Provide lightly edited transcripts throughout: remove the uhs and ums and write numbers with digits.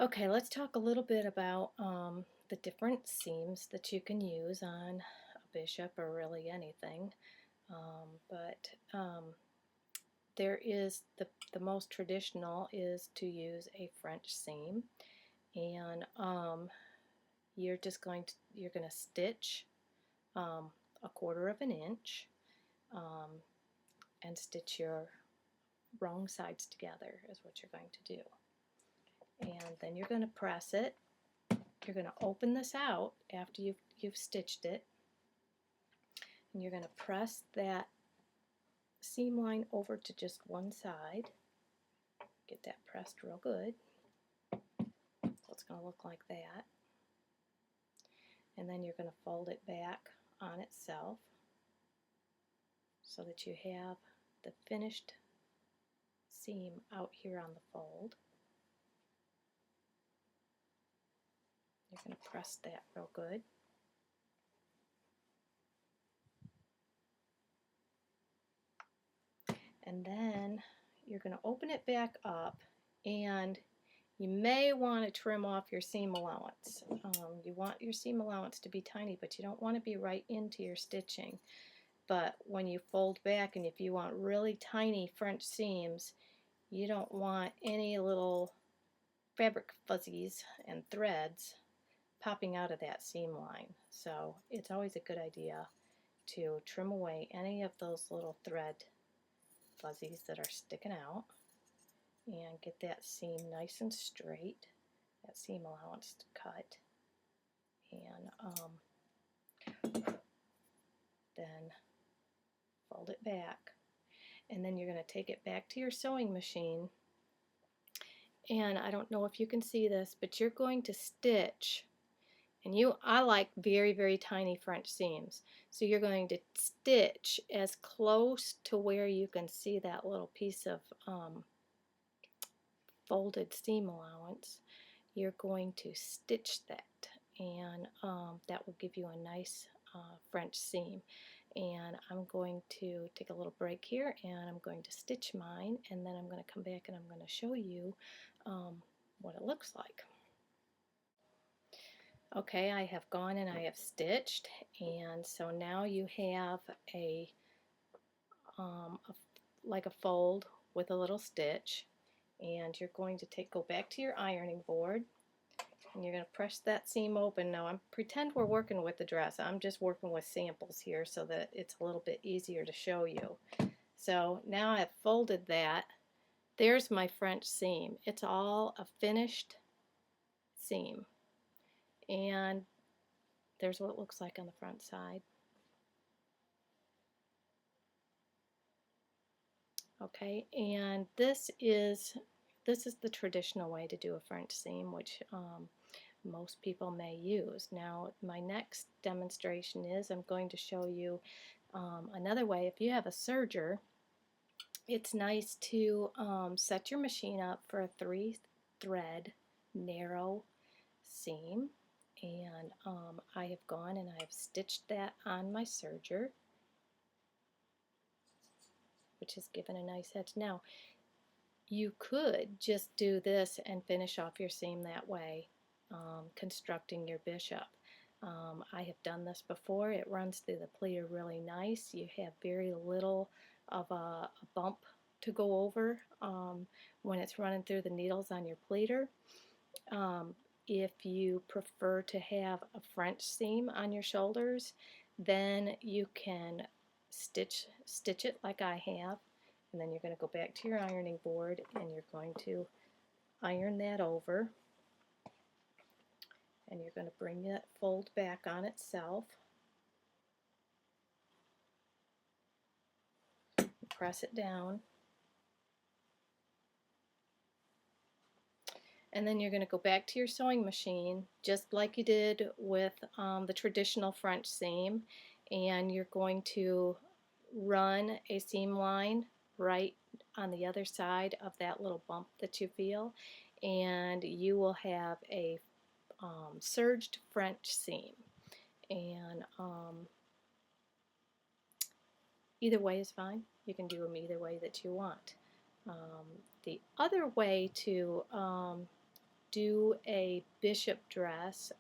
Okay, let's talk a little bit about the different seams that you can use on a bishop or really anything. But there is the most traditional is to use a French seam, and you're going to stitch a quarter of an inch um, and stitch your wrong sides together is what you're going to do. And then you're going to press it. You're going to open this out after you've stitched it, and you're going to press that seam line over to just one side. Get that pressed real good. So it's going to look like that. And then you're going to fold it back on itself so that you have the finished seam out here on the fold. You're going to press that real good. And then you're going to open it back up, and you may want to trim off your seam allowance. You want your seam allowance to be tiny, but you don't want to be right into your stitching. But when you fold back, and if you want really tiny French seams, you don't want any little fabric fuzzies and threads popping out of that seam line. So it's always a good idea to trim away any of those little thread fuzzies that are sticking out and get that seam nice and straight, that seam allowance cut, and then fold it back. And then you're going to take it back to your sewing machine, and I don't know if you can see this, but you're going to stitch, and I like very, very tiny French seams, so you're going to stitch as close to where you can see that little piece of folded seam allowance. You're going to stitch that, and that will give you a nice French seam. And I'm going to take a little break here, and I'm going to stitch mine, and then I'm going to come back and I'm going to show you what it looks like. Okay, I have gone and I have stitched, and so now you have like a fold with a little stitch, and you're going to go back to your ironing board, and you're going to press that seam open. Now pretend we're working with the dress. I'm just working with samples here so that it's a little bit easier to show you. So now I've folded that. There's my French seam. It's all a finished seam, and there's what it looks like on the front side. Okay, and this is the traditional way to do a French seam, which most people may use. Now my next demonstration is I'm going to show you another way. If you have a serger, it's nice to set your machine up for a 3-thread narrow seam, and I have gone and I have stitched that on my serger, which has given a nice edge. Now you could just do this and finish off your seam that way, constructing your bishop. I have done this before. It runs through the pleater really nice. You have very little of a bump to go over when it's running through the needles on your pleater. If you prefer to have a French seam on your shoulders, then you can stitch it like I have, and then you're going to go back to your ironing board and you're going to iron that over, and you're going to bring that fold back on itself, press it down, and then you're going to go back to your sewing machine just like you did with the traditional French seam, and you're going to run a seam line right on the other side of that little bump that you feel, and you will have a serged French seam. And either way is fine. You can do them either way that you want. The other way to do a bishop dress.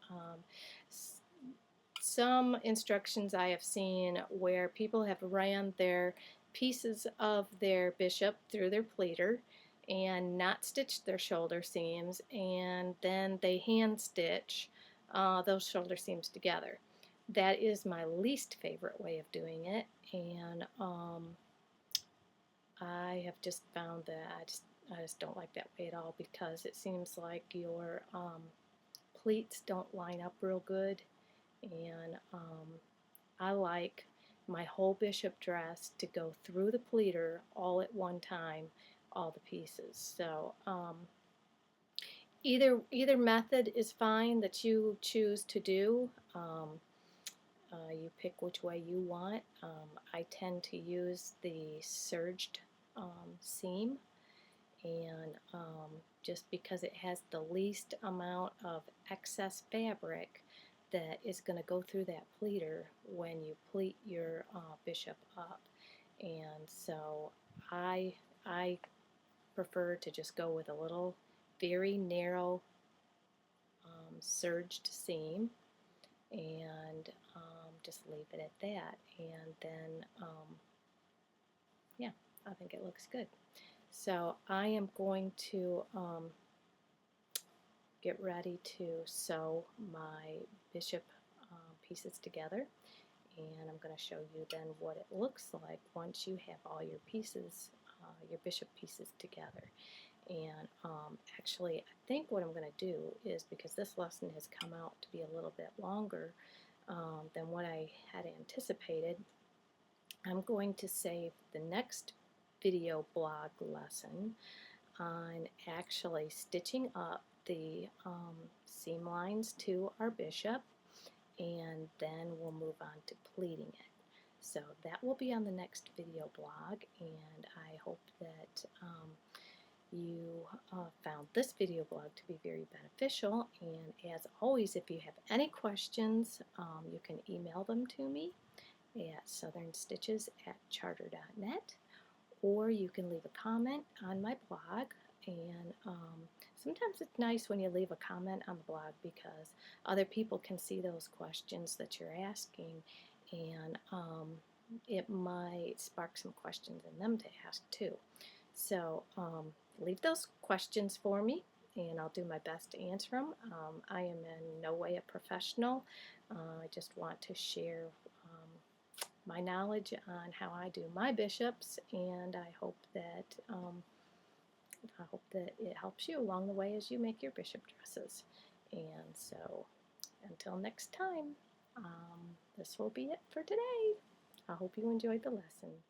Some instructions I have seen where people have ran their pieces of their bishop through their pleater and not stitched their shoulder seams, and then they hand stitch those shoulder seams together. That is my least favorite way of doing it, and I have just found that I just don't like that way at all, because it seems like your pleats don't line up real good, and I like my whole bishop dress to go through the pleater all at one time, all the pieces. So either method is fine that you choose to do. You pick which way you want. I tend to use the serged seam, and just because it has the least amount of excess fabric that is going to go through that pleater when you pleat your bishop up. And so I prefer to just go with a little very narrow serged seam, and just leave it at that. And then yeah, I think it looks good. So I am going to get ready to sew my bishop pieces together, and I'm going to show you then what it looks like once you have all your pieces, your bishop pieces together. And actually, I think what I'm going to do is, because this lesson has come out to be a little bit longer than what I had anticipated, I'm going to save the next video blog lesson on actually stitching up the seam lines to our bishop, and then we'll move on to pleating it. So that will be on the next video blog, and I hope that you found this video blog to be very beneficial. And as always, if you have any questions, you can email them to me at southernstitches@charter.net, or you can leave a comment on my blog. And sometimes it's nice when you leave a comment on the blog, because other people can see those questions that you're asking, and it might spark some questions in them to ask too. So leave those questions for me, and I'll do my best to answer them. I am in no way a professional. I just want to share my knowledge on how I do my bishops, and I hope that it helps you along the way as you make your bishop dresses. And so until next time, this will be it for today. I hope you enjoyed the lesson.